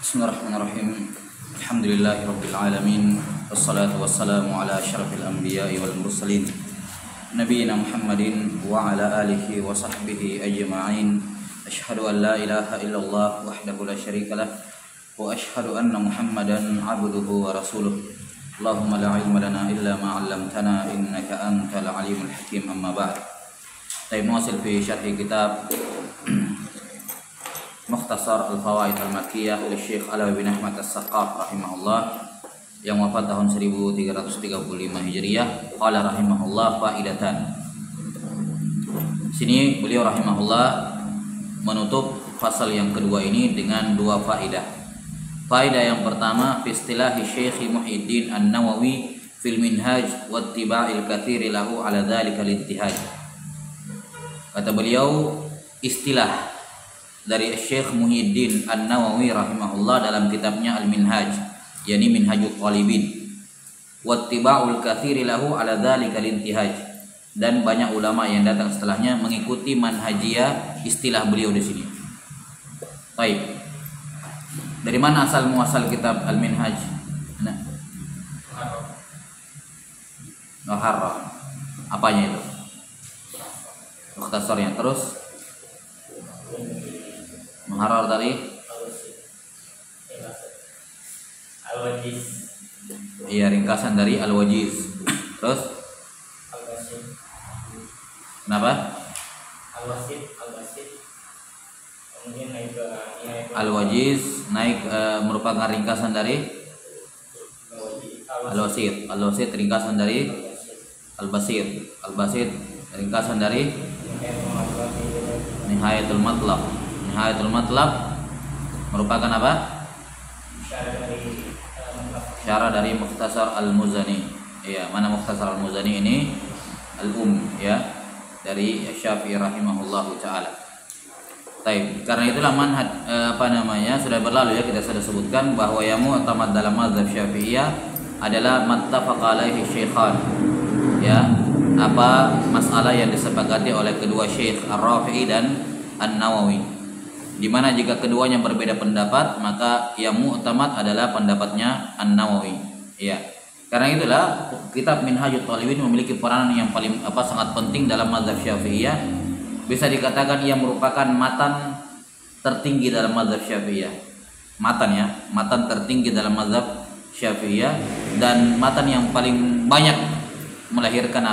Bismillahirrahmanirrahim. Alhamdulillahirabbil alamin. Wassalatu wassalamu ala asyrafil anbiya'i wal mursalin. Nabiyina Muhammadin wa ala alihi wa sahbihi ajma'in. Asyhadu an la ilaha illallah wahdahu la syarikalah wa asyhadu anna Muhammadan 'abduhu wa rasuluh. Allahumma la ilma lana illa ma 'allamtana innaka antal alimul hakim. Amma ba'd. Taimwasil fi syarhi kitab Mukhtasar Al-Fawaid Al-Makkiyah oleh Syekh Alawi bin Ahmad As-Saqqaf rahimahullah yang wafat tahun 1335 Hijriah. Qala rahimahullah faidatan. Sini beliau rahimahullah menutup fasal yang kedua ini dengan dua faidah. Faidah yang pertama fi istilahi Syekh Muhyiddin An-Nawawi fil Minhaj wa ittiba'il katsiri lahu ala dzalika al-ittihaj. Kata beliau, istilah dari Syekh Muhyiddin An-Nawawi rahimahullah dalam kitabnya Al-Minhaj, yakni Minhajul Talibin, wattiba'ul katsiri lahu ala dzalika al-intihaj, dan banyak ulama yang datang setelahnya mengikuti manhajiyah istilah beliau di sini. Baik. Dari mana asal muasal kitab Al-Minhaj? Nah. Muharrar. Apanya itu? Mukhtasarnya. Terus Muharrar dari Al-Wajiz. Iya, ringkasan dari Al-Wajiz. Terus kenapa? Al-Wasit. Kemudian naik ke Al-Wajiz naik merupakan ringkasan dari Al-Wasit. Al-Wasit ringkasan dari Al-Basit. Al-Basit ringkasan dari Nihayatul Matlab. Nihayatul Matlab merupakan apa? Syarah dari Mukhtasar Al-Muzani. Ya, mana Mukhtasar Al-Muzani ini? Ya, dari Syafi'i rahimahullahu taala. Baik, karena itulah manhaj sudah berlalu ya, kita sudah sebutkan bahwa yang mu'tamad dalam mazhab Syafi'iyah adalah mattafaqa alaihi syaikhan. Ya, apa masalah yang disepakati oleh kedua syekh Ar-Rafi'i dan An-Nawawi. Di mana jika keduanya berbeda pendapat, maka yang mu'tamad adalah pendapatnya An-Nawawi. Ya. Karena itulah kitab Minhajul Talibin memiliki peranan yang paling sangat penting dalam mazhab Syafi'iyah. Bisa dikatakan ia merupakan matan tertinggi dalam mazhab Syafi'iyah. Matan tertinggi dalam mazhab Syafi'iyah dan matan yang paling banyak melahirkan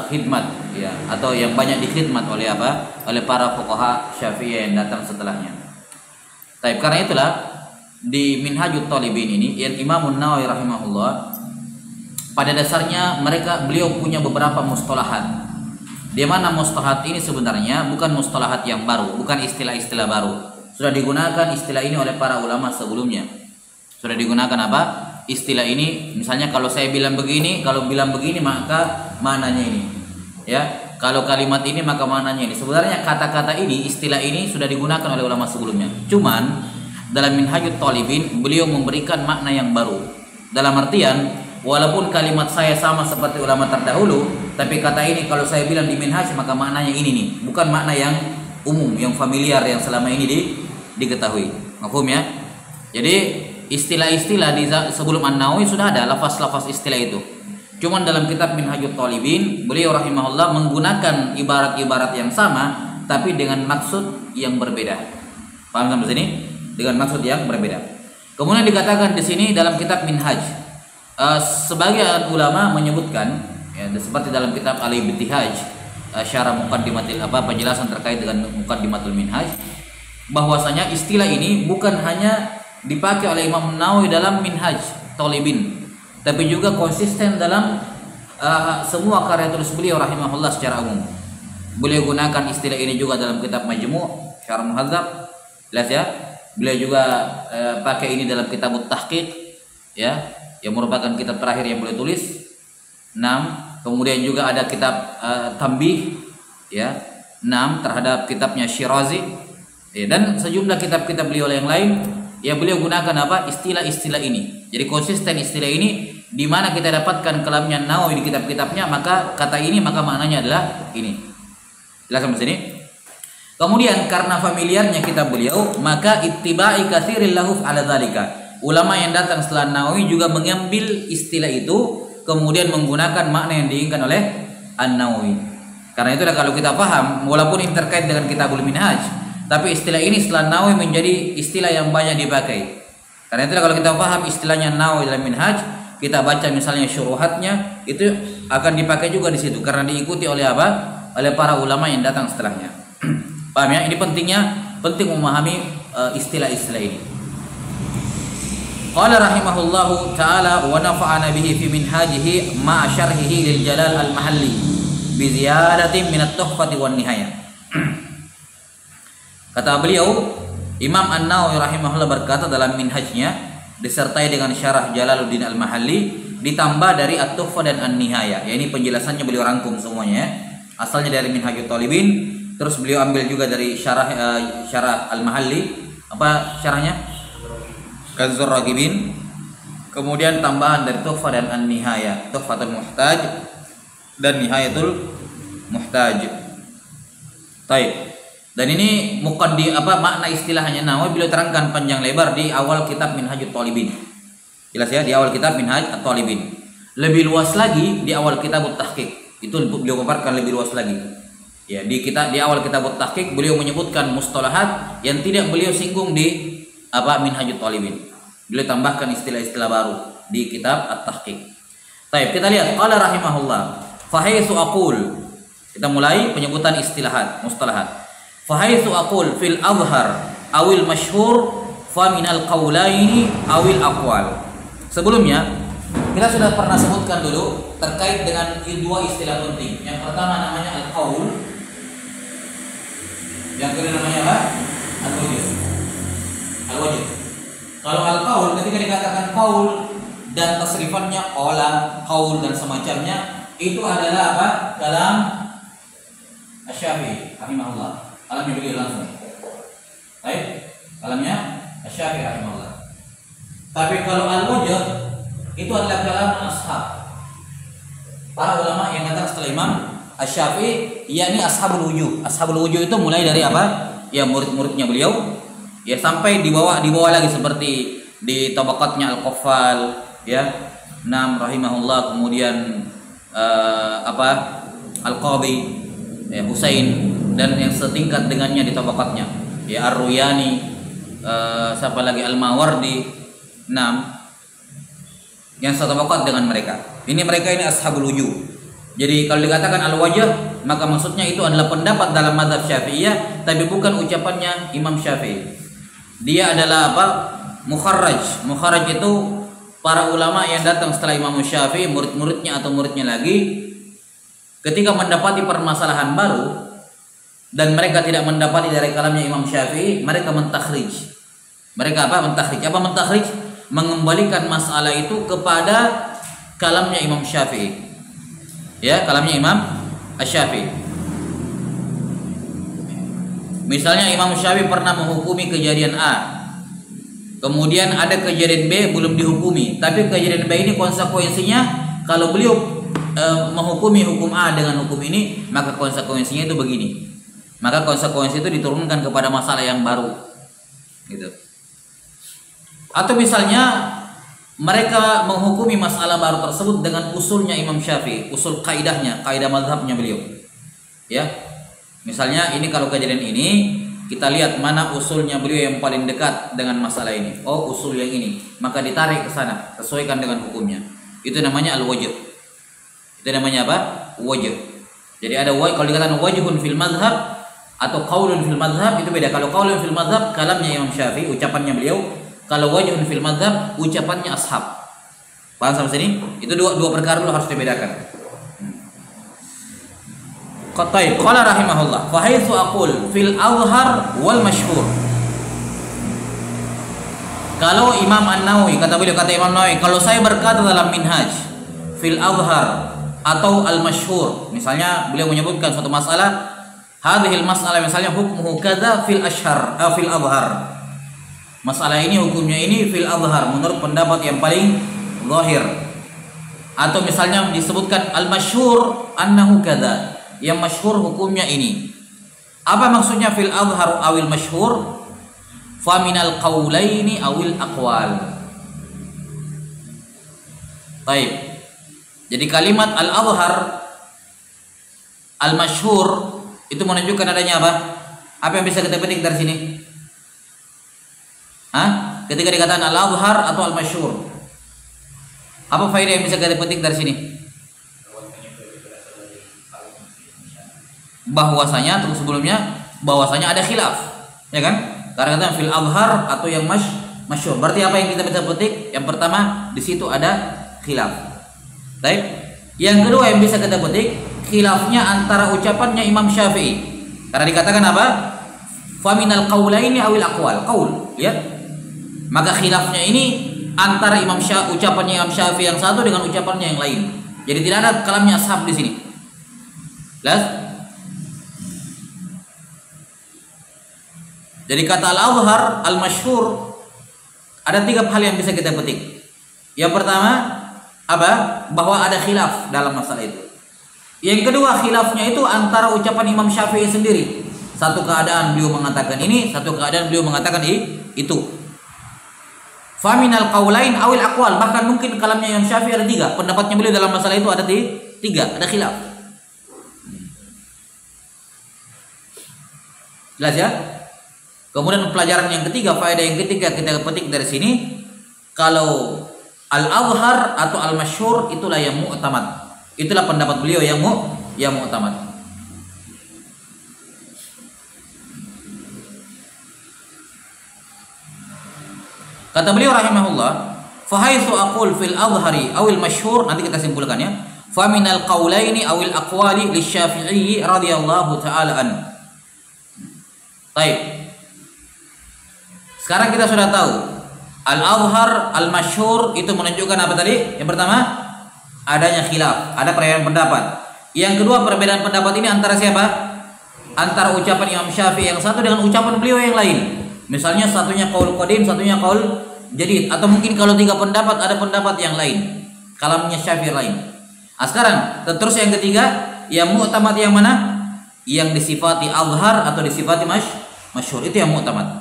khidmat ya, atau yang banyak dikhidmat oleh para fuqaha Syafi'iyah yang datang setelahnya. Baik, karena itulah di Minhajul Talibin ini yang Imam An-Nawawi rahimahullah pada dasarnya beliau punya beberapa mustalahat. Di mana mustalahat ini sebenarnya bukan mustalahat yang baru, bukan istilah-istilah baru. Sudah digunakan istilah ini oleh para ulama sebelumnya. Sudah digunakan istilah ini, misalnya kalau saya bilang begini, kalau bilang begini maka maknanya ini. Ya, kalau kalimat ini maka maknanya ini. Sebenarnya kata-kata ini, istilah ini sudah digunakan oleh ulama sebelumnya. Cuman dalam Minhajul Talibin beliau memberikan makna yang baru. Dalam artian walaupun kalimat saya sama seperti ulama terdahulu, tapi kata ini kalau saya bilang di Minhaj maka maknanya ini nih, bukan makna yang umum, yang familiar yang selama ini diketahui. Mafhum ya? Jadi istilah-istilah di sebelum An-Nawawi sudah ada lafaz-lafaz istilah itu. Cuman dalam kitab Minhajul Talibin beliau rahimahullah menggunakan ibarat-ibarat yang sama tapi dengan maksud yang berbeda. Paham sampai sini? Dengan maksud yang berbeda. Kemudian dikatakan di sini dalam kitab Minhaj, sebagian ulama menyebutkan ya, seperti dalam kitab Al-Ibtihaj, syarah muqaddimatil penjelasan terkait dengan muqaddimatul Minhaj, bahwasanya istilah ini bukan hanya dipakai oleh Imam Nawawi dalam Minhaj Talibin, tapi juga konsisten dalam semua karya tulis beliau rahimahullah secara umum. Beliau gunakan istilah ini juga dalam kitab Majmu' Syarah Muhadzab, jelas ya. Beliau juga pakai ini dalam kitab Tahqiq ya, yang merupakan kitab terakhir yang beliau tulis. 6. Kemudian juga ada kitab Tambih ya, 6 terhadap kitabnya Syirazi ya, dan sejumlah kitab-kitab beliau yang lain. Ya, beliau gunakan istilah-istilah ini. Jadi konsisten istilah ini, di mana kita dapatkan kalamnya Nawawi di kitab-kitabnya, maka kata ini maka maknanya adalah ini. Jelas sampai sini? Kemudian karena familiarnya kitab beliau, maka ittiba'i katsiril lahu ala dzalika. Ulama yang datang setelah Nawawi juga mengambil istilah itu, kemudian menggunakan makna yang diinginkan oleh An-Nawawi. Karena itu kalau kita paham, walaupun ini terkait dengan Kitabul Minhaj, tapi istilah ini setelah Nawawi menjadi istilah yang banyak dipakai. Karena itu kalau kita paham istilahnya Nawawi dalam Minhaj, kita baca misalnya syuruhatnya, itu akan dipakai juga di situ karena diikuti oleh apa? Oleh para ulama yang datang setelahnya. Paham ya? Ini penting memahami istilah-istilah ini. Qala rahimahullahu ta'ala wa nafa'ana bihi fi minhajihi ma'a syarhihi lil Jalal al-Mahalli bi ziyadatin min at-Tuhfati wan Nihayah. Kata beliau, Imam An-Nawawi rahimahullah berkata dalam minhajnya disertai dengan syarah Jalaluddin Al-Mahalli ditambah dari At-Tuhfah dan An-Nihayah. Ya, ini penjelasannya beliau rangkum semuanya ya. Asalnya dari Minhajut Talibin, terus beliau ambil juga dari syarah Al-Mahalli. Apa syarahnya? Kanzur Ragibin. Kemudian tambahan dari Tuhfah dan An-Nihayah, Tuhfatul Muhtaj dan Nihayatul Muhtaj. Baik. Dan ini makna istilahnya Nawawi beliau terangkan panjang lebar di awal kitab Minhajut Talibin. Jelas ya, di awal kitab Minhaj At-Talibin. Lebih luas lagi di awal kitab At-Tahqiq. Itu beliau paparkan lebih luas lagi. Ya, di awal kitab At-Tahqiq beliau menyebutkan mustalahat yang tidak beliau singgung di Minhajut Talibin. Beliau tambahkan istilah-istilah baru di kitab At-Tahqiq. Baik, kita lihat qala rahimahullah, fa haitsu aqul. Kita mulai penyebutan mustalahat. Fa haitsu aqul fil azhar awil masyhur fa minal qaulaini awil aqwal. Sebelumnya kita sudah pernah sebutkan dulu terkait dengan dua istilah penting. Yang pertama namanya al-qaul. Yang kedua namanya apa? Al-wajh. Al-wajh. Kalau al-qaul ketika dikatakan qaul dan tasrifannya qala, qaul dan semacamnya, itu adalah apa? Kalam Asy-Syafi'i rahimahullah. Kalamnya beliau langsung. Baik, kalamnya Asy-Syafi'i rahimahullah. Tapi kalau al-wajh itu adalah kalam ashab. Para ulama yang datang setelah Imam Asy-Syafi'i, yakni ashabul wujuh. Ashabul wujuh itu mulai dari apa? Ya murid-muridnya beliau, ya sampai di bawah lagi seperti di tabaqatnya Al-Qaffal, ya, rahimahullah, kemudian Al-Qadhi, ya, Husain, dan yang setingkat dengannya di tabaqatnya, ya, Ar-Ruyani, siapa lagi, Al-Mawardi, yang setabaqat dengan mereka. Mereka ini ashabul wujuh. Jadi kalau dikatakan al-wajh, maka maksudnya itu adalah pendapat dalam mazhab Syafi'iyah, tapi bukan ucapannya Imam Syafi'i. Dia adalah apa? Mukharraj. Mukharraj itu para ulama yang datang setelah Imam Syafi'i, murid-muridnya atau muridnya lagi, ketika mendapati permasalahan baru dan mereka tidak mendapati dari kalamnya Imam Syafi'i, mereka mentakhrij. Mereka apa? Mentakhrij. Apa mentakhrij? Mengembalikan masalah itu kepada kalamnya Imam Syafi'i. Ya, kalamnya Imam Asy-Syafi'i. Misalnya Imam Syafi'i pernah menghukumi kejadian A, kemudian ada kejadian B belum dihukumi, tapi kejadian B ini konsekuensinya kalau beliau menghukumi hukum A dengan hukum ini, maka konsekuensinya itu begini. Maka konsekuensi itu diturunkan kepada masalah yang baru, gitu. Atau misalnya mereka menghukumi masalah baru tersebut dengan usulnya Imam Syafi'i, usul kaidahnya, kaidah mazhabnya beliau. Ya. Misalnya ini kalau kejadian ini, kita lihat mana usulnya beliau yang paling dekat dengan masalah ini. Oh, usul yang ini, maka ditarik ke sana, sesuaikan dengan hukumnya. Itu namanya al-wajh. Itu namanya apa? Wajh. Jadi ada kalau dikatakan wajhun fil mazhab atau qaulun fil mazhab, itu beda. Kalau qaulun fil mazhab kalamnya Imam Syafi'i, ucapannya beliau. Kalau wajhun fil mazhab ucapannya ashab. Paham sampai sini? Itu dua perkara dulu harus dibedakan. Qala rahimahullah, fa haitsu aqul fil azhar wal masyhur. Kalau Imam An-Nawawi, kata Imam Nawawi, kalau saya berkata dalam Minhaj fil azhar atau al masyhur, misalnya beliau menyebutkan suatu masalah, hadhil masalah misalnya hukmuhu kadza fil ashhar fil azhar. Masalah ini hukumnya ini fil azhar menurut pendapat yang paling zahir. Atau misalnya disebutkan al masyhur annahu kadza, yang masyhur hukumnya ini. Apa maksudnya fil azhar awil masyhur? Fa minal qaulaini awil aqwal. Baik. Jadi kalimat al-azhar al-masyhur itu menunjukkan adanya apa? Apa yang bisa kita petik dari sini? Hah? Ketika dikatakan al-azhar atau al-masyhur, apa faedah yang bisa kita petik dari sini? Bahwasanya atau sebelumnya bahwasanya ada khilaf, ya kan? Karena kata fil azhar atau yang masyhur. Berarti apa yang kita bisa petik? Yang pertama, di situ ada khilaf. Baik. Yang kedua yang bisa kita petik, khilafnya antara ucapannya Imam Syafi'i. Karena dikatakan apa? Faminal qaulaini awil aqwal. Qaul, lihat. Maka khilafnya ini antara ucapannya Imam Syafi'i yang satu dengan ucapannya yang lain. Jadi tidak ada kalamnya ashab di sini. Jelas? Jadi kata al-azhar al-masyhur ada 3 hal yang bisa kita petik. Yang pertama apa? Bahwa ada khilaf dalam masalah itu. Yang kedua, khilafnya itu antara ucapan Imam Syafi'i sendiri. Satu keadaan beliau mengatakan ini, satu keadaan beliau mengatakan itu. Faminal qaulain awil aqwal, bahkan mungkin kalamnya Imam Syafi'i ada 3. Pendapatnya beliau dalam masalah itu ada 3, ada khilaf. Jelas ya? Kemudian pelajaran yang ketiga, faedah yang ketiga kita petik dari sini, kalau al-azhar atau al-masyhur itulah yang mu'tamad. Itulah pendapat beliau yang mu'tamad. Kata beliau rahimahullah, fa haitsu aqul fil azhari awil masyhur, nanti kita simpulkan ya. Fa minal qaulaini awil aqwali lisyafi'i radhiyallahu taala an. Baik. Sekarang kita sudah tahu al-azhar, al-masyhur itu menunjukkan apa tadi? Yang pertama, adanya khilaf, ada perbedaan pendapat. Yang kedua, perbedaan pendapat ini antara siapa? Antara ucapan Imam Syafi'i yang satu dengan ucapan beliau yang lain. Misalnya satunya qaul qadim, satunya qaul jadid, atau mungkin kalau 3 pendapat ada pendapat yang lain. Kalamnya Syafi'i lain. Nah, sekarang terus yang ketiga, yang mu'tamad yang mana? Yang disifati azhar atau disifati masyhur, itu yang mu'tamad.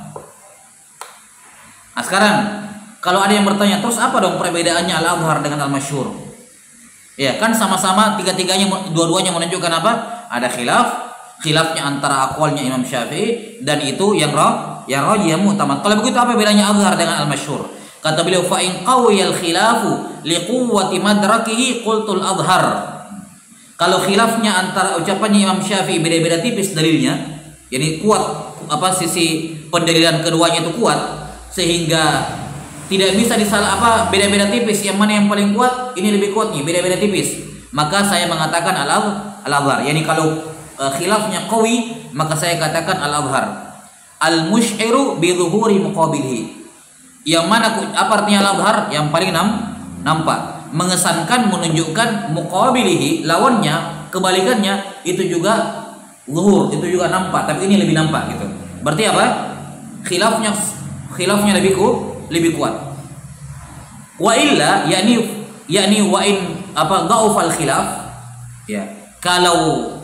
Nah, sekarang kalau ada yang bertanya, terus apa dong perbedaannya al-azhar dengan al-masyhur? Ya, kan sama-sama tiga-tiganya, dua-duanya menunjukkan apa? Ada khilafnya antara aqwalnya Imam Syafi'i dan itu yang rajih mu'tamad. Kalau begitu apa bedanya azhar dengan al-masyhur? Kata beliau, fa in qawiyal khilafu liquwwati madrakihi qultul azhar. Kalau khilafnya antara ucapannya Imam Syafi'i beda-beda tipis dalilnya, yani kuat sisi pendalilan keduanya itu kuat, sehingga tidak bisa beda-beda tipis, yang mana yang paling kuat, ini lebih kuat nih, beda-beda tipis, maka saya mengatakan al-azhar. Yani kalau khilafnya qawi, maka saya katakan al-azhar. Al-mush'iru bi dhuhuri muqabilihi, yang mana apa artinya al-azhar? Yang paling nampak, mengesankan, menunjukkan, muqabilihi lawannya, kebalikannya itu juga zuhur, itu juga nampak, tapi ini lebih nampak gitu. Berarti apa? Khilafnya lebih kuat. Wa illa yakni wa in dhaufal khilaf, ya. Kalau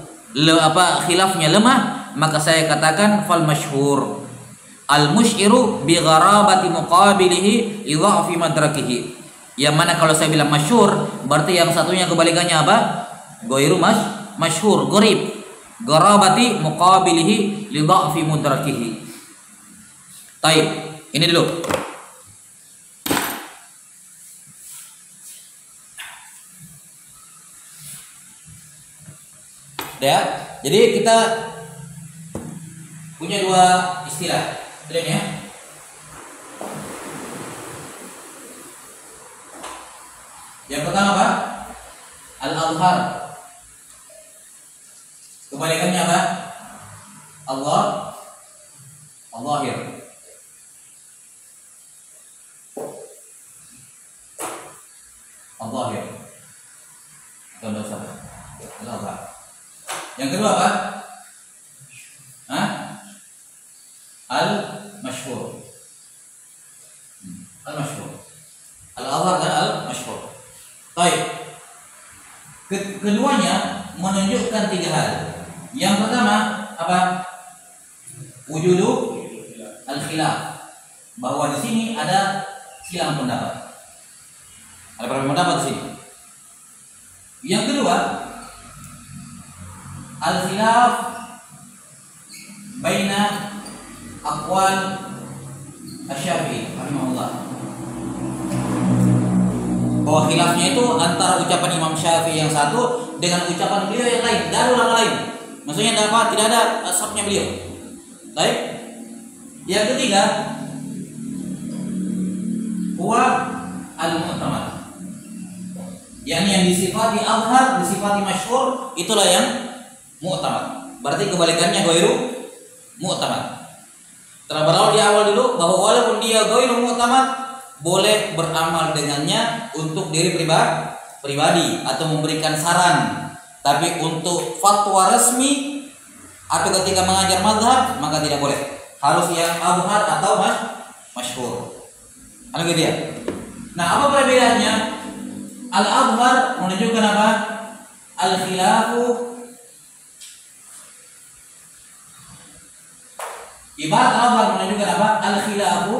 khilafnya lemah, maka saya katakan fal masyhur. Al musyiru bi gharabati muqabilihi idhafi madrakihi. Yang mana kalau saya bilang masyhur, berarti yang satunya kebalikannya apa? Ghairu masyhur, gharib. Gharabati muqabilihi li dhafi mudrakihi. Taib. Ini dulu. Ya, jadi kita punya 2 istilah. Lihat ya. Yang pertama apa? Al-azhar. Kebalikannya apa? Al-zahir. Al-zahir. Contoh saja. Al-azhar. Yang kedua apa? Al-masyhur. Al-masyhur. Al-azhar dan al-masyhur. Baik. Keduanya menunjukkan 3 hal. Yang pertama apa? wujudu al-khilaf, bahwa di sini ada silang pendapat. Ada perbedaan pendapat di sini. Yang kedua, al-khilaf baina aqwal Asy-Syafi'i rahimahullah. Bahwa khilafnya itu antara ucapan Imam Syafi'i yang satu dengan ucapan beliau yang lain, dari ulama lain. Maksudnya tidak ada ashabnya beliau. Baik. Yang ketiga, huwa al-mu'tamad. Yang disifati azhar, disifati masyhur, itulah yang mu'tamad. Berarti kebalikannya ghairu mu'tamad. Telah berawal di awal dulu bahwa walaupun dia ghairu mu'tamad, boleh beramal dengannya untuk diri pribadi atau memberikan saran. Tapi untuk fatwa resmi atau ketika mengajar mazhab maka tidak boleh. Harus yang azhar atau masyhur. Ada gitu ya. Nah, apa perbedaannya? Al-azhar menunjukkan apa? Al-khilafu ibarat al-azhar menunjukkan apa? Al-khilafu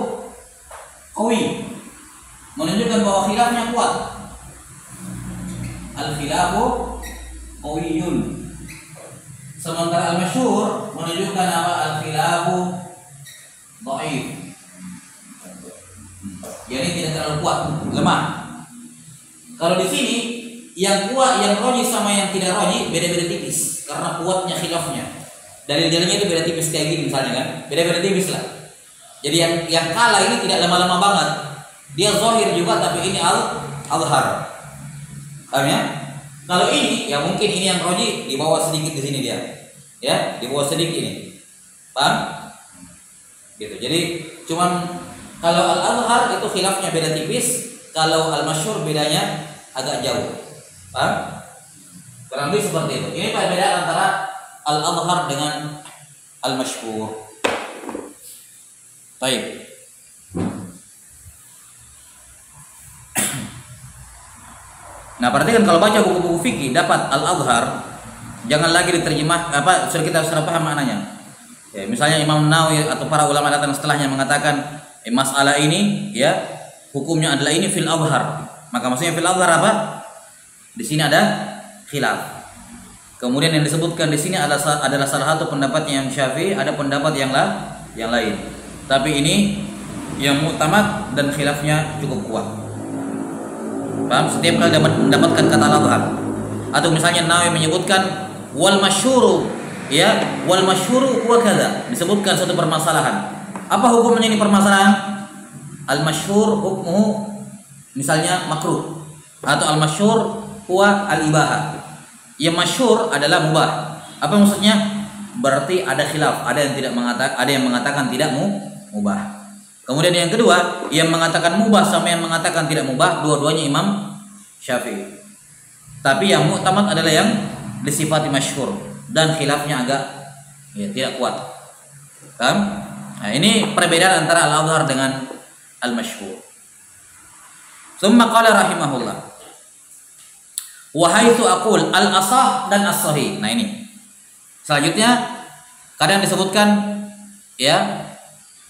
qawi, menunjukkan bahwa khilafnya kuat. Al-khilafu qawiyun. Sementara al-masyhur menunjukkan apa? Al-khilafu dhaif. Jadi tidak terlalu kuat, lemah. Kalau di sini yang kuat, yang roji sama yang tidak roji beda-beda tipis karena kuatnya khilafnya. Dalil-dalilnya itu beda tipis kayak gini misalnya kan, beda-beda tipis lah. Jadi yang kalah ini tidak lemah-lemah banget. Dia zahir juga tapi ini al-azhar. Paham ya? Kalau ini ya mungkin ini yang roji di bawah sedikit di sini dia. Ya, di bawah sedikit ini. Paham? Gitu. Jadi cuman kalau al-azhar itu khilafnya beda tipis, kalau al-masyhur bedanya agak jauh. Paham? Kurang lebih seperti itu. Ini perbedaan antara al-azhar dengan al-masyhur. Baik. Nah, perhatikan kalau baca buku-buku fikih dapat al-azhar, jangan lagi diterjemah sudah kita paham maknanya. Ya, misalnya Imam Nawawi atau para ulama datang setelahnya mengatakan masalah ini ya hukumnya adalah ini fil azhar. Maka maksudnya fil azhar apa? Di sini ada khilaf. Kemudian yang disebutkan di sini adalah salah satu pendapatnya Imam Syafi'i, ada pendapat yang lain. Tapi ini yang mu'tamad dan khilafnya cukup kuat. Paham? Setiap kali mendapatkan kata al-azhar. Atau misalnya Nawawi menyebutkan wal masyhuru, ya, wal masyhuru huwa kadza. Disebutkan satu permasalahan. Apa hukumnya ini permasalahan? Al-masyhur hukmuhu misalnya makruh atau al-masyhur huwa al-ibahah. Yang masyhur adalah mubah. Apa maksudnya? Berarti ada khilaf, ada yang mengatakan tidak mubah. Kemudian yang kedua, yang mengatakan mubah sama yang mengatakan tidak mubah, dua-duanya Imam Syafi'i. Tapi yang mu'tamad adalah yang disifati masyhur dan khilafnya agak tidak kuat. Paham? Nah, ini perbedaan antara al-azhar dengan al-masyhur. Tsumma qala rahimahullah. Wa haitsu aqul al-asah dan as-sahih. Nah, ini. Selanjutnya kadang disebutkan ya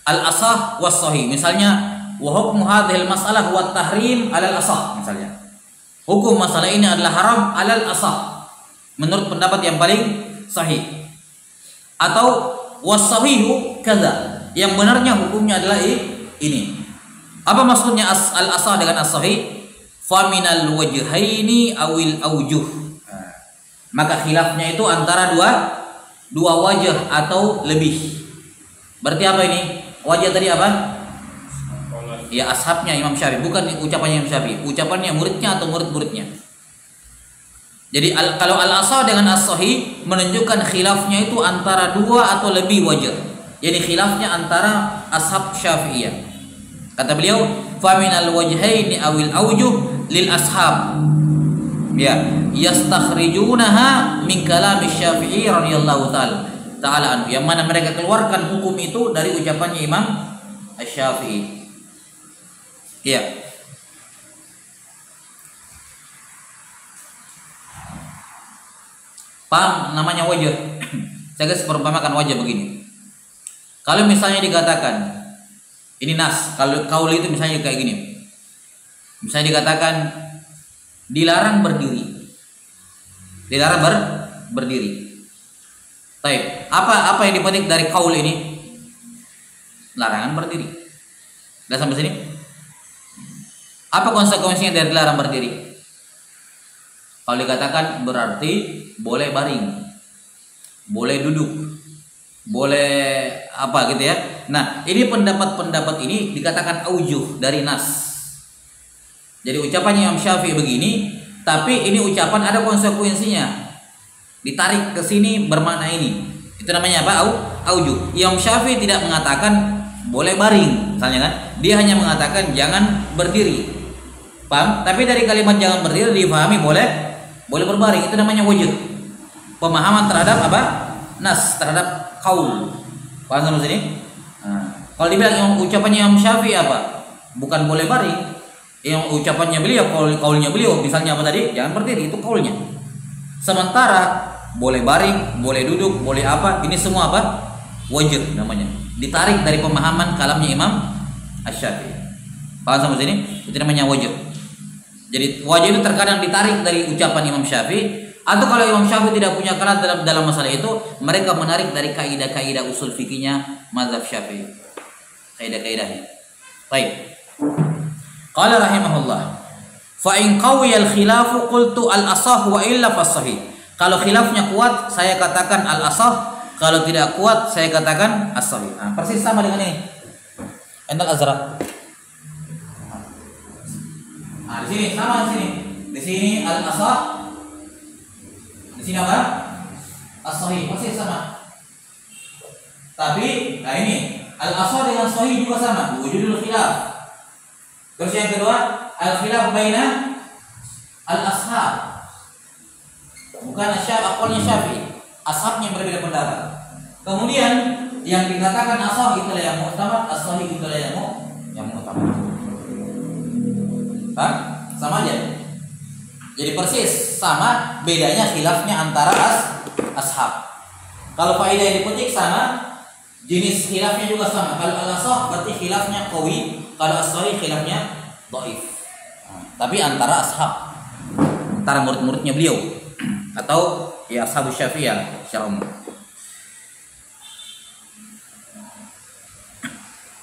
al-asah was sahih. Misalnya wa hukmu hadhil mas'alah wa tahrim 'alal asah misalnya. Hukum masalah ini adalah haram 'alal asah menurut pendapat yang paling sahih. Atau was sahihu kadza. Yang benarnya hukumnya adalah ini. Apa maksudnya al-asah dengan as-sahih? Fa minal wajhaini awil aujuh. Maka khilafnya itu antara dua wajah atau lebih. Berarti apa ini? Wajah tadi apa? Ya ashabnya Imam Syafi'i, bukan ucapannya Imam Syafi'i, ucapannya muridnya atau murid-muridnya. Jadi kalau al-asah dengan as-sahih menunjukkan khilafnya itu antara dua atau lebih wajah. Jadi khilafnya antara ashab Syafi'iyah. Kata beliau, fa minal wajhaini awil aujuh lil ashab. Ya, yastakhrijunaha min kalam Syafi'i radhiyallahu ta'ala anhu. Yang mana mereka keluarkan hukum itu dari ucapannya Imam Asy-Syafi'i. Iya. Paham namanya wajah? Saya kasih perumpamakan wajah begini. Kalau misalnya dikatakan ini nas, kalau kaul itu misalnya kayak gini. Misalnya dikatakan dilarang berdiri. Dilarang berdiri. Baik, apa yang dipetik dari kaul ini? Larangan berdiri. Sudah sampai sini? Apa konsekuensinya dari dilarang berdiri? Kalau dikatakan berarti boleh baring, boleh duduk, boleh apa gitu ya. Nah, ini pendapat-pendapat ini dikatakan aujuh dari nas. Jadi ucapannya Imam Syafi'i begini, tapi ini ucapan ada konsekuensinya. Ditarik ke sini bermakna ini. Itu namanya apa? Aujuh. Imam Syafi'i tidak mengatakan boleh baring, misalnya kan. Dia hanya mengatakan jangan berdiri. Paham? Tapi dari kalimat jangan berdiri difahami boleh berbaring. Itu namanya wujud. Pemahaman terhadap apa? Nas, terhadap kaul. Paham sampai sini? Nah, kalau dibilang ucapannya Imam Syafi'i apa? Bukan boleh baring. Yang ucapannya beliau, kaulnya beliau, misalnya apa tadi? Jangan berdiri, itu kaulnya. Sementara boleh baring, boleh duduk, boleh apa? Ini semua apa? Wujud namanya. Ditarik dari pemahaman kalamnya Imam Asy-Syafi'i. Paham sampai sini? Itu namanya wujud. Jadi wajib itu terkadang ditarik dari ucapan Imam Syafi'i, atau kalau Imam Syafi'i tidak punya kalam dalam masalah itu, mereka menarik dari kaidah-kaidah usul fikihnya mazhab Syafi'i. Kaidah-kaidahnya. Baik. Qala rahimahullah, fa in qawiya al-khilafu qultu al-asah wa illa fas-sahih. Kalau khilafnya kuat, saya katakan al-asah, kalau tidak kuat, saya katakan as-sahih. Nah, persis sama dengan ini. Endal azraq. Nah, di sini sama di sini. Di sini al-asah. Di sini apa? As-sahih, masih sama. Tapi nah ini al-asah dengan sahih juga sama, wujudul khilaf. Terus yang kedua, al-khilaf baina al-ashab. Bukan aqwalnya Syafi'i, ashabnya berbeda pendapat. Kemudian yang dikatakan ashab itulah yang mu'tamad, as-sahih itulah yang mu'tamad. Hah? Sama aja. Jadi persis sama, bedanya khilafnya antara ashab. Kalau faedah yang dipetik sama, jenis khilafnya juga sama. Kalau al-ashab berarti khilafnya qawi, kalau as-sahih khilafnya dhaif. Tapi antara ashab, antara murid-muridnya beliau atau ya ashabus Syafi'iyah secara umum.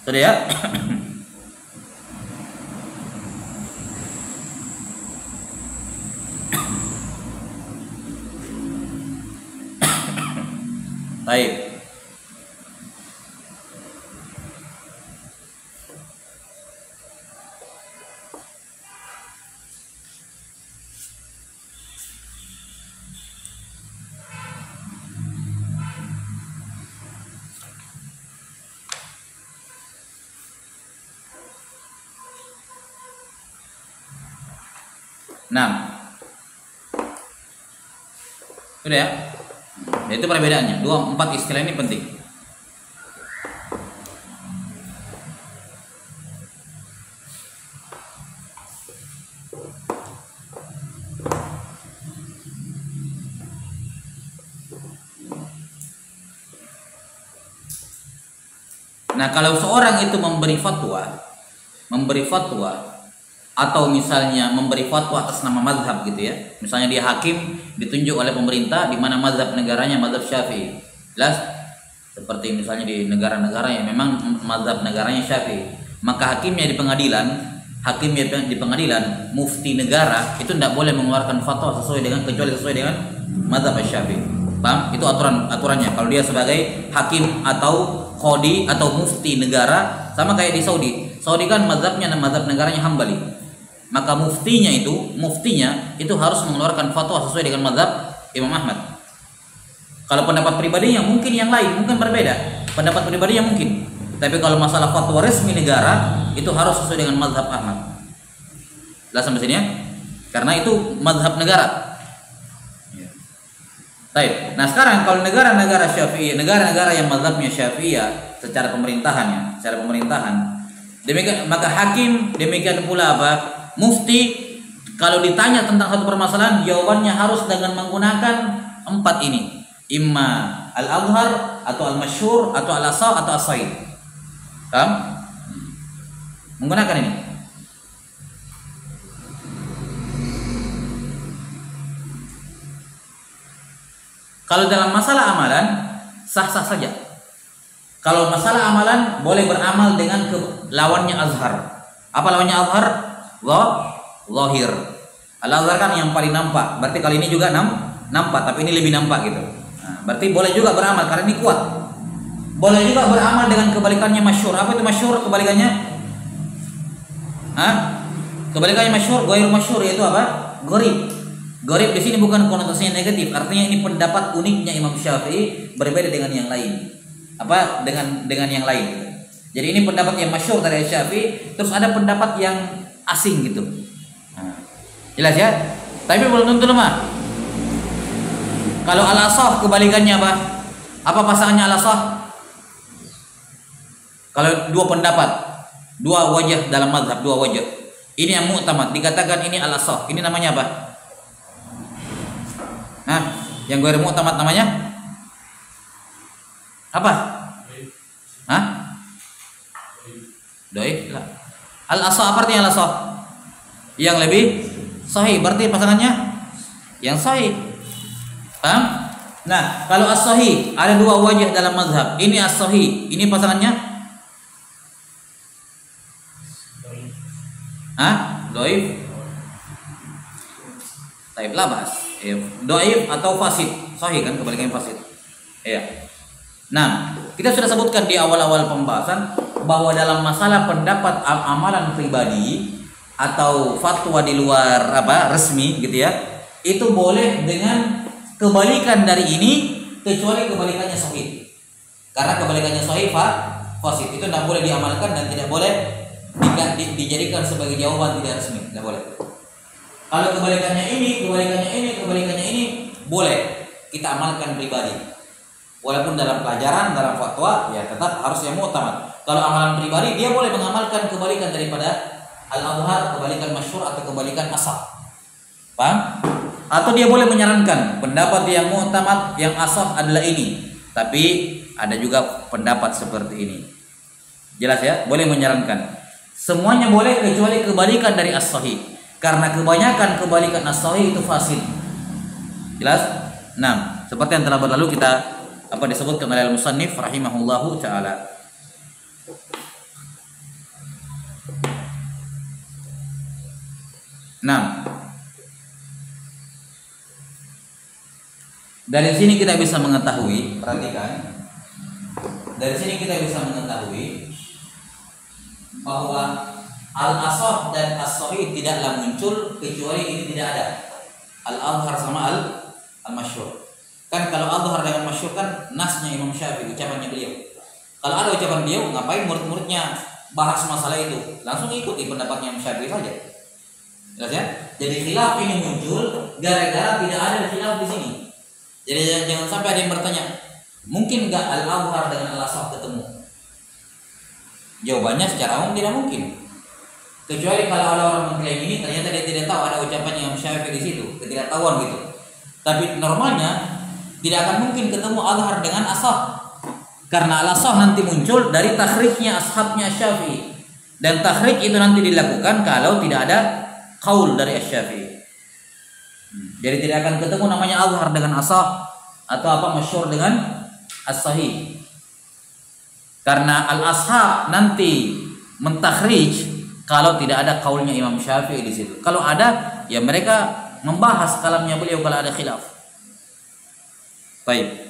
Sudah ya? Baik. Nah, sudah ya? Itu perbedaannya. 4 istilah ini penting. Nah, kalau seorang itu memberi fatwa atau misalnya memberi fatwa atas nama mazhab gitu ya. Misalnya dia hakim ditunjuk oleh pemerintah di mana mazhab negaranya mazhab Syafi'i. Jelas? Seperti misalnya di negara-negara yang memang mazhab negaranya Syafi'i. Maka hakimnya di pengadilan, mufti negara itu tidak boleh mengeluarkan fatwa kecuali sesuai dengan mazhab Syafi'i. Paham? Itu aturannya. Kalau dia sebagai hakim atau qadi atau mufti negara, sama kayak di Saudi. Saudi kan mazhabnya negaranya Hambali. Maka muftinya itu harus mengeluarkan fatwa sesuai dengan mazhab Imam Ahmad. Kalau pendapat pribadinya mungkin yang lain, mungkin berbeda. Pendapat pribadinya mungkin. Tapi kalau masalah fatwa resmi negara itu harus sesuai dengan mazhab Ahmad. Jelas sampai sini ya? Karena itu mazhab negara. Baik. Nah, sekarang kalau negara-negara Syafi'i, negara-negara yang mazhabnya Syafi'iyah secara pemerintahan, demikian maka hakim demikian pula apa? Mufti kalau ditanya tentang satu permasalahan jawabannya harus dengan menggunakan 4 ini. Imma al-azhar atau al-masyhur atau al-asah atau as-sahih. Paham? Menggunakan ini. Kalau dalam masalah amalan sah-sah saja. Kalau masalah amalan boleh beramal dengan lawannya azhar. Apa lawannya azhar? Zahir. Al-azhar kan yang paling nampak. Berarti kali ini juga nampak, tapi ini lebih nampak gitu. Nah, berarti boleh juga beramal karena ini kuat. Boleh juga beramal dengan kebalikannya masyhur. Apa itu masyhur? Kebalikannya? Kebalikannya masyhur, ghair masyhur yaitu apa? Gharib. Gharib di sini bukan konotasinya negatif, artinya ini pendapat uniknya Imam Syafi'i berbeda dengan yang lain. Apa dengan yang lain gitu. Jadi ini pendapat yang masyhur dari Syafi'i, terus ada pendapat yang asing gitu. Nah, jelas ya? Tapi belum tentu lemah. Kalau al-asah kebalikannya apa? Apa pasangannya al-asah? Kalau dua pendapat, dua wajah dalam mazhab, dua wajah. Ini yang mu'tamad, dikatakan ini al-asah. Ini namanya apa? Yang gue mu'tamad namanya apa? Dhaif. Al-asah apa artinya al-asah? Yang lebih sahih, berarti pasangannya yang sahih. Paham? Nah, kalau as-sahih ada dua wajah dalam mazhab. Ini as-sahih, ini pasangannya dhaif. Dhaif labas. Dhaif atau fasid, sahih kan kebalikannya fasid. Iya. Nah, kita sudah sebutkan di awal-awal pembahasan bahwa dalam masalah pendapat amalan pribadi atau fatwa di luar resmi gitu ya, itu boleh dengan kebalikan dari ini kecuali kebalikannya sahih. Karena kebalikannya sahih fasid itu tidak boleh diamalkan dan tidak boleh dijadikan sebagai jawaban tidak resmi, tidak boleh. Kalau kebalikannya ini boleh kita amalkan pribadi. Walaupun dalam pelajaran, dalam fatwa ya tetap harus yang mu'tamad. Kalau amalan pribadi dia boleh mengamalkan kebalikan daripada al-azhar, kebalikan masyhur atau kebalikan asah. Paham? Atau dia boleh menyarankan pendapat yang mu'tamad, yang asah adalah ini. Tapi ada juga pendapat seperti ini. Jelas ya? Boleh menyarankan. Semuanya boleh kecuali kebalikan dari as-sahih. Karena kebanyakan kebalikan as-sahih itu fasid. Jelas? Nah, seperti yang telah berlalu kita disebutkan oleh al-musannif rahimahullahu taala. Nah, dari sini kita bisa mengetahui, perhatikan. Dari sini kita bisa mengetahui bahwa al-asah dan as-sahih tidaklah muncul kecuali ini tidak ada. Al-azhar sama al-masyhur. Kan kalau azhar dengan masyhur kan nasnya Imam Syafi'i, ucapannya beliau. Kalau ada ucapan beliau, ngapain murid-muridnya bahas masalah itu? Langsung ikuti pendapatnya Imam Syafi'i saja. Jelas ya? Jadi khilaf ini muncul gara-gara tidak ada khilaf di sini. Jadi jangan sampai ada yang bertanya, mungkin enggak al-azhar dengan al-asah ketemu? Jawabannya secara umum tidak mungkin. Kecuali kalau ada orang mengklaim ini ternyata dia tidak tahu ada ucapannya Imam Syafi'i di situ, ketidaktahuan gitu. Tapi normalnya tidak akan mungkin ketemu azhar dengan asah. Karena al-asah nanti muncul dari takhrijnya ashabnya Syafi'i. Dan takhrij itu nanti dilakukan kalau tidak ada qaul dari Asy-Syafi'i. Jadi tidak akan ketemu namanya azhar dengan asah atau masyhur dengan as-sahih. Karena al-ashab nanti mentakhrij kalau tidak ada kaulnya Imam Syafi'i di situ. Kalau ada, ya mereka membahas kalamnya beliau kalau ada khilaf. Baik.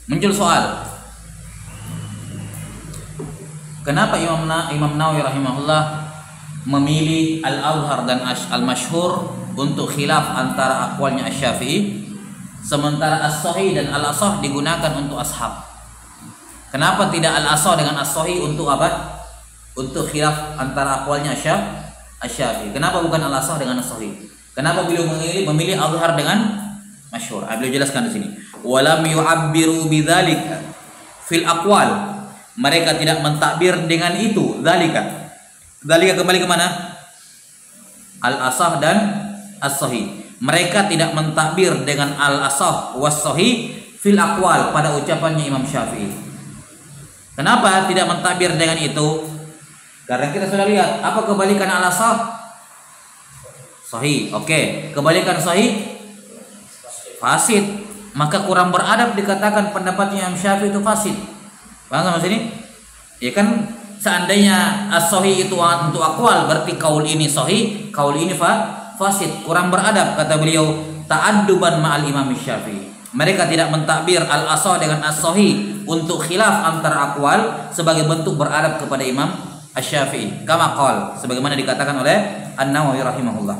Muncul soal. Kenapa Imam Nawawi rahimahullah memilih al-azhar dan al-masyhur untuk khilaf antara aqwalnya Asy-Syafi'i, sementara as-sahih dan al-asah digunakan untuk ashab? Kenapa tidak al-asah dengan as-sahih untuk apa? Untuk khilaf antara aqwalnya Asy-Syafi'i. Kenapa bukan al-asah dengan as-sahih? Kenapa beliau memilih azhar dengan masyhur? Beliau jelaskan di sini. Walam yu'abbiru bidzalika fil aqwal. Mereka tidak mentakbir dengan itu, dzalika Dalika kembali ke mana? Al-asah dan as-sahih. Mereka tidak mentakbir dengan al-asah was-sahih fil aqwal pada ucapannya Imam Syafi'i. Kenapa tidak mentakbir dengan itu? Karena kita sudah lihat apa kebalikan al-asah? Sahih. Oke, kebalikan sahih fasid. Maka kurang beradab dikatakan pendapatnya Imam Syafi'i itu fasid. Paham sama sini? Ya kan seandainya as-sahih itu untuk aqwal berarti kaul ini sahih, kaul ini fasid. Kurang beradab kata beliau, ta'adduban ma'al Imam Syafi'i. Mereka tidak mentakbir al-asah dengan as-sahih untuk khilaf antara aqwal sebagai bentuk beradab kepada Imam Asy-Syafi'i. Kama qala, sebagaimana dikatakan oleh An-Nawawi rahimahullah.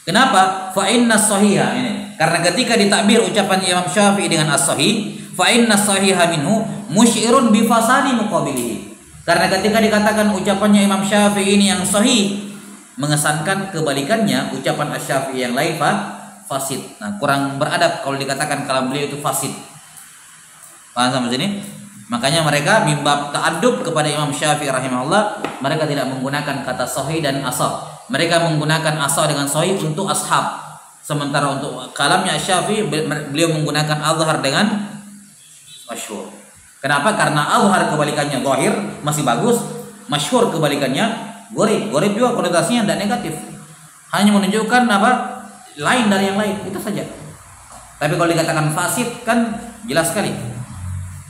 Kenapa? Fa inna as-sahiha ini. Karena ketika ditakbir ucapan Imam Syafi'i dengan as-sahih, fa inna as-sahiha minhu musyirun bi fasadi muqabilihi. Karena ketika dikatakan ucapannya Imam Syafi'i ini yang sahih, mengesankan kebalikannya ucapan Asy-Syafi'i yang lain fasid. Nah, kurang beradab kalau dikatakan kalam beliau itu fasid. Paham sampai sini? Makanya mereka mimbab ta'addub kepada Imam Syafi'i rahimahullah, mereka tidak menggunakan kata sahih dan asah. Mereka menggunakan asah dengan sahih untuk ashab. Sementara untuk kalamnya Syafi'i beliau menggunakan azhar dengan masyhur. Kenapa? Karena azhar kebalikannya zahir masih bagus, masyhur kebalikannya gharib. Gharib juga konotasinya tidak negatif. Hanya menunjukkan apa? Lain dari yang lain, itu saja. Tapi kalau dikatakan fasid kan jelas sekali.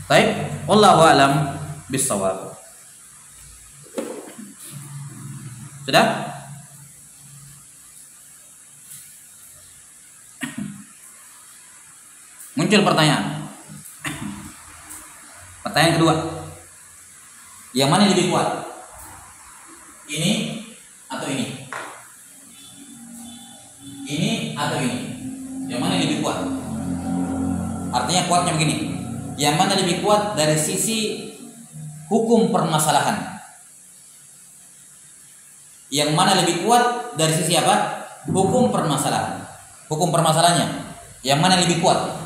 Baik, wallahu a'lam bissawab. Sudah? Muncul pertanyaan. Pertanyaan kedua. Yang mana lebih kuat? Ini atau ini? Ini atau ini? Yang mana lebih kuat? Artinya kuatnya begini. Yang mana lebih kuat dari sisi hukum permasalahan? Yang mana lebih kuat dari sisi apa? Hukum permasalahan. Hukum permasalahannya. Yang mana lebih kuat?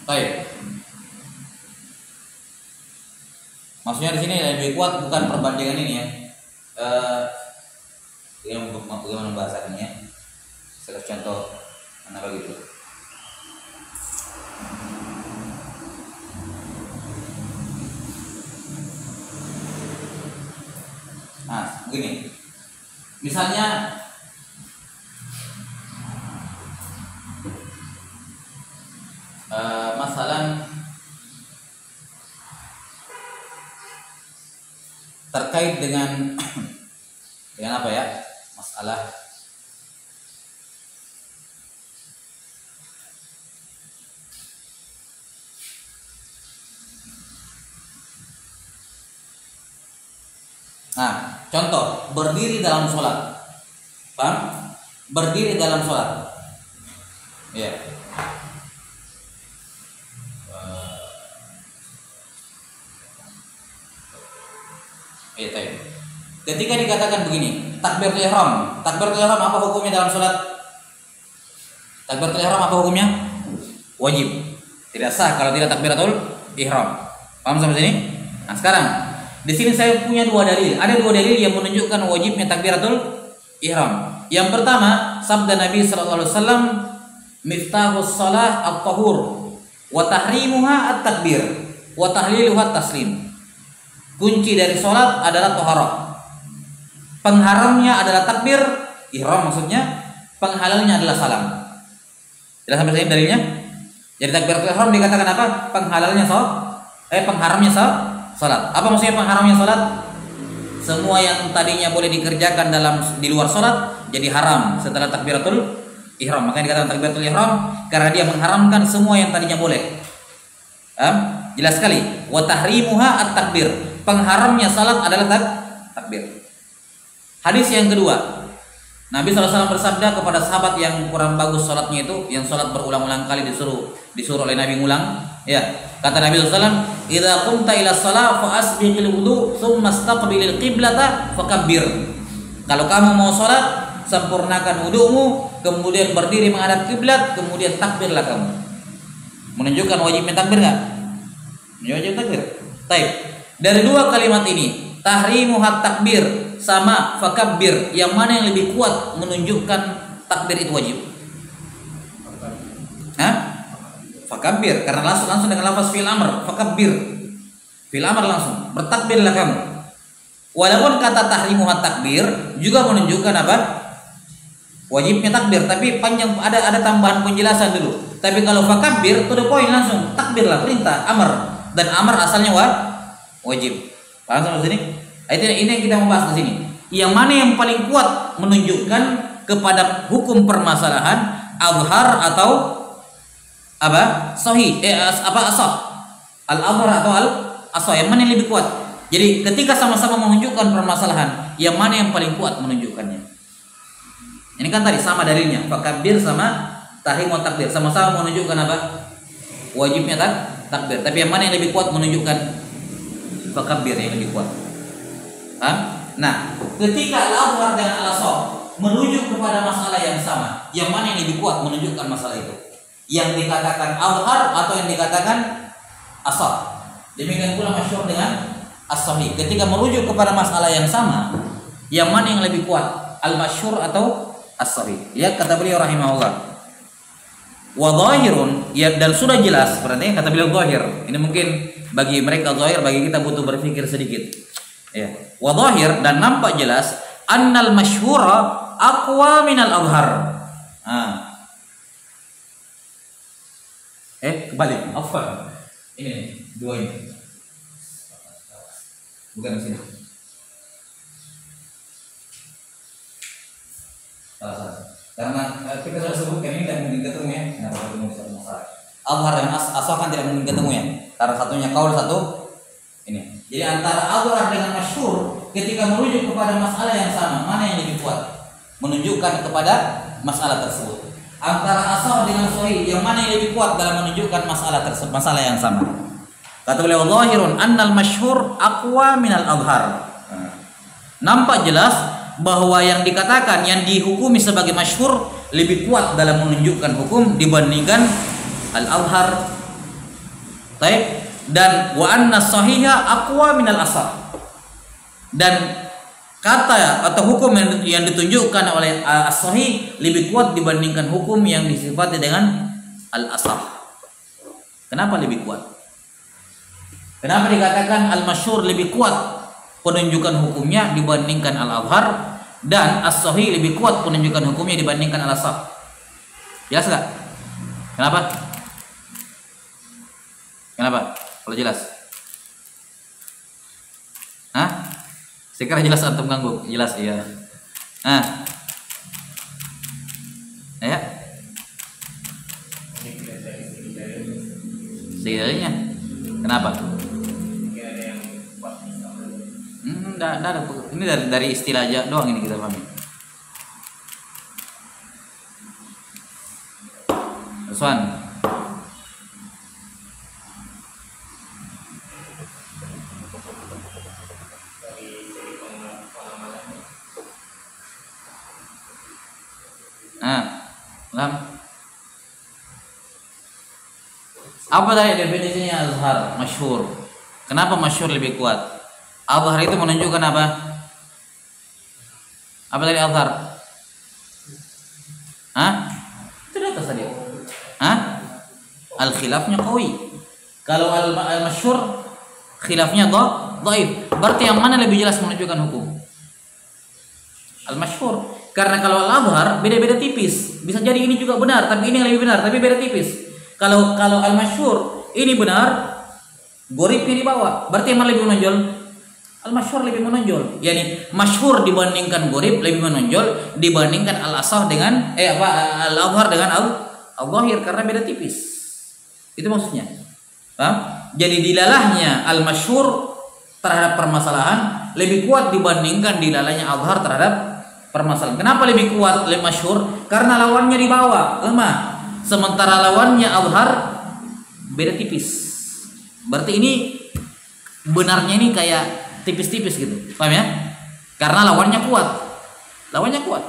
Baik. Maksudnya di sini lebih kuat bukan perbandingan ini ya. Bagaimana membahasakannya ya? Saya contoh mana begitu. Nah, begini. Misalnya masalah terkait dengan apa ya? Masalah nah, contoh berdiri dalam sholat. Paham? Berdiri dalam sholat. Ya. Ketika dikatakan begini, takbiratul ihram. Takbiratul ihram apa hukumnya dalam sholat? Takbiratul ihram apa hukumnya? Wajib. Tidak sah kalau tidak takbiratul ihram. Paham sampai sini? Nah, sekarang di sini saya punya dua dalil. Ada dua dalil yang menunjukkan wajibnya takbiratul ihram. Yang pertama, sabda Nabi sallallahu alaihi wasallam, "Miftahus shalah at-tahur wa tahrimuha at-takbir wa tahliluha at-taslim." Kunci dari salat adalah taharah. Pengharamnya adalah takbir ihram maksudnya, penghalalnya adalah salam. Jelas sampai sini dalilnya? Jadi takbiratul ihram dikatakan apa? Penghalalnya pengharamnya salat. Apa maksudnya pengharamnya salat? Semua yang tadinya boleh dikerjakan di luar salat jadi haram setelah takbiratul ihram. Makanya dikatakan takbiratul ihram karena dia mengharamkan semua yang tadinya boleh. Jelas sekali. Wa tahrimuha at-takbir. Pengharamnya salat adalah takbir. Hadis yang kedua, Nabi SAW bersabda kepada sahabat yang kurang bagus salatnya itu, yang salat berulang-ulang kali disuruh oleh Nabi ngulang. Ya, kata Nabi SAW, "Idza qumta ila shalah fa asbighil wudu, tsumma istaqbilil qiblata fakabbir." Kalau kamu mau salat, sempurnakan wudumu, kemudian berdiri menghadap kiblat, kemudian takbirlah kamu. Menunjukkan wajibnya takbir enggak? Wajib takbir. Baik. Dari dua kalimat ini, tahrimuhat takbir sama fakabbir, yang mana yang lebih kuat menunjukkan takbir itu wajib? Hah? Fakabbir, karena langsung dengan lafaz fi'il amr, fakabbir. Fi'il amr langsung, bertakbirlah kamu. Walaupun kata tahrimuhat takbir juga menunjukkan apa? Wajibnya takbir, tapi panjang, ada tambahan penjelasan dulu. Tapi kalau fakabbir to the point langsung, takbirlah, perintah, amr, dan amr asalnya wajib. Paham sampai sini? Ini yang kita mau bahas di sini. Yang mana yang paling kuat menunjukkan kepada hukum permasalahan, azhar atau apa? Sahih, asah. Al-azhar atau al-asah, yang mana yang lebih kuat? Jadi ketika sama-sama menunjukkan permasalahan, yang mana yang paling kuat menunjukkannya? Ini kan tadi sama dalilnya, fakabbir sama tahrimuhat takbir, sama-sama menunjukkan apa? Wajibnya takbir. Tapi yang mana yang lebih kuat menunjukkan fakabbir yang lebih kuat? Nah, ketika al-azhar dan al-asah merujuk kepada masalah yang sama, yang mana yang lebih kuat menunjukkan masalah itu? Yang dikatakan azhar atau yang dikatakan asah? Demikian pula masyhur dengan as-sahih. Ketika merujuk kepada masalah yang sama, yang mana yang lebih kuat? Al-masyhur atau as-sahih? Ya, kata beliau rahimahullah. Wa dhahirun, ya, dan sudah jelas, berarti kata beliau zahir. Ini mungkin bagi mereka zahir, bagi kita butuh berpikir sedikit. Ya. Wa dhahir, dan nampak jelas annal masyhura aqwa minal azhar. Kembali. Afwan. Ini dua ini. Bukan di sini. Karena kita sudah sebutkan ini tidak mungkin ketemu ya. Kenapa ketemu satu masalah? Azhar dan asah kan tidak mungkin ketemu ya. Karena satunya qaul, satu ini. Jadi antara azhar dengan masyhur ketika merujuk kepada masalah yang sama, mana yang lebih kuat menunjukkan kepada masalah tersebut? Antara asah dengan sahih, yang mana yang lebih kuat dalam menunjukkan masalah tersebut, masalah yang sama? Kata beliau zahirun annal masyhur aqwa minal azhar. Nampak jelas bahwa yang dikatakan, yang dihukumi sebagai masyhur lebih kuat dalam menunjukkan hukum dibandingkan al-azhar. Baik, dan wa anna sahiha aqwa minal asah. Dan kata atau hukum yang ditunjukkan oleh as-sahih lebih kuat dibandingkan hukum yang disifati dengan al-asah. Kenapa lebih kuat? Kenapa dikatakan al-masyhur lebih kuat penunjukan hukumnya dibandingkan al-azhar, dan as-sahih lebih kuat penunjukan hukumnya dibandingkan al-asah? Jelas gak? Kenapa? Kenapa? Kalau jelas? Hah? Saya kira jelas antum ganggu. Jelas, iya. Ya. Segalanya. Kenapa? Enggak ada. Ini dari istilah aja doang ini kita pahami. Uswan. Apa tadi definisinya azhar, masyhur? Kenapa masyhur lebih kuat? Azhar itu menunjukkan apa? Apa tadi azhar? Itu di atas tadi. Al-khilafnya qawi. Kalau al-masyhur khilafnya dhaif. Berarti yang mana lebih jelas menunjukkan hukum? Al-masyhur. Karena kalau al-azhar beda-beda tipis. Bisa jadi ini juga benar, tapi ini yang lebih benar, tapi beda tipis. Kalau al-masyhur ini benar, goribnya di bawah. Berarti yang mana lebih menonjol? Al-masyhur lebih menonjol. Yani masyhur dibandingkan gorib lebih menonjol dibandingkan al-asah dengan al-azhar dengan al-zahir, karena beda tipis. Itu maksudnya. Paham? Jadi dilalahnya al-masyhur terhadap permasalahan lebih kuat dibandingkan dilalahnya al-azhar terhadap permasalahan. Kenapa lebih kuat masyhur? Karena lawannya di bawah, lemah. Sementara lawannya azhar beda tipis. Berarti ini benarnya ini kayak tipis-tipis gitu. Paham ya? Karena lawannya kuat. Lawannya kuat.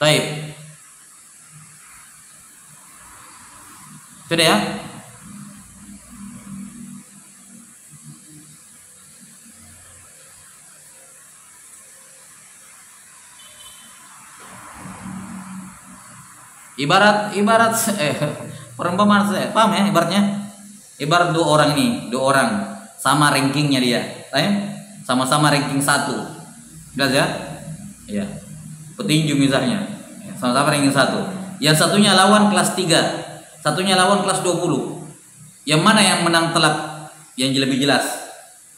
Baik. Sudah ya? Ibarat perumpamaan saya, paham ya ibaratnya? Ibarat dua orang sama rankingnya dia, sama-sama ranking 1, jelas ya? Iya. Petinju misalnya, sama-sama ranking 1. Yang satunya lawan kelas 3, satunya lawan kelas 20. Yang mana yang menang telak? Yang lebih jelas,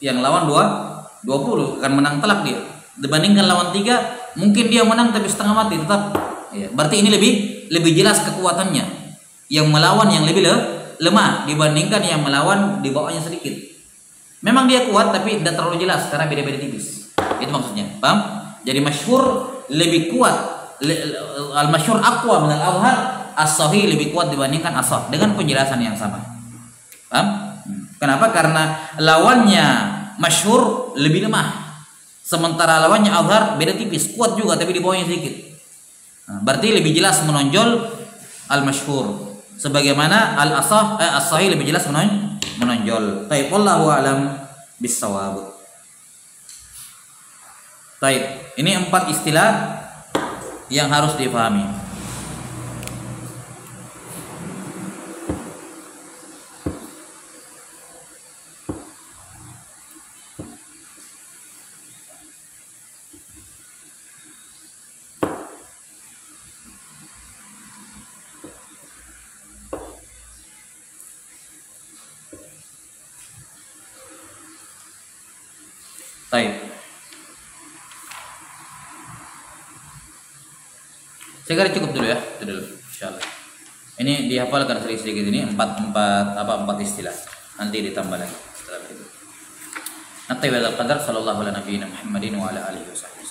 yang lawan 20 akan menang telak dia. Dibandingkan lawan 3, mungkin dia menang tapi setengah mati tetap. Ya, berarti ini lebih jelas kekuatannya. Yang melawan yang lebih lemah dibandingkan yang melawan di bawahnya sedikit. Memang dia kuat tapi tidak terlalu jelas karena beda-beda tipis. Itu maksudnya. Paham? Jadi masyhur lebih kuat, al-masyhur aqwa min al-azhar, as-sahih lebih kuat dibandingkan as-sahih dengan penjelasan yang sama. Paham? Kenapa? Karena lawannya masyhur lebih lemah. Sementara lawannya azhar beda tipis, kuat juga tapi di bawahnya sedikit. Nah, berarti lebih jelas menonjol al-masyhur, sebagaimana as-sahih lebih jelas menonjol. Taib, wallahu a'lam bis-shawab. Taib, ini 4 istilah yang harus dipahami. Taib. Saya kira cukup dulu ya, itu dulu insyaallah. Ini dihafalkan sedikit ini 4 istilah. Nanti ditambah lagi setelah itu. Nabi wa qadar sallallahu ala nabiyina Muhammadin wa ala alihi wasallam.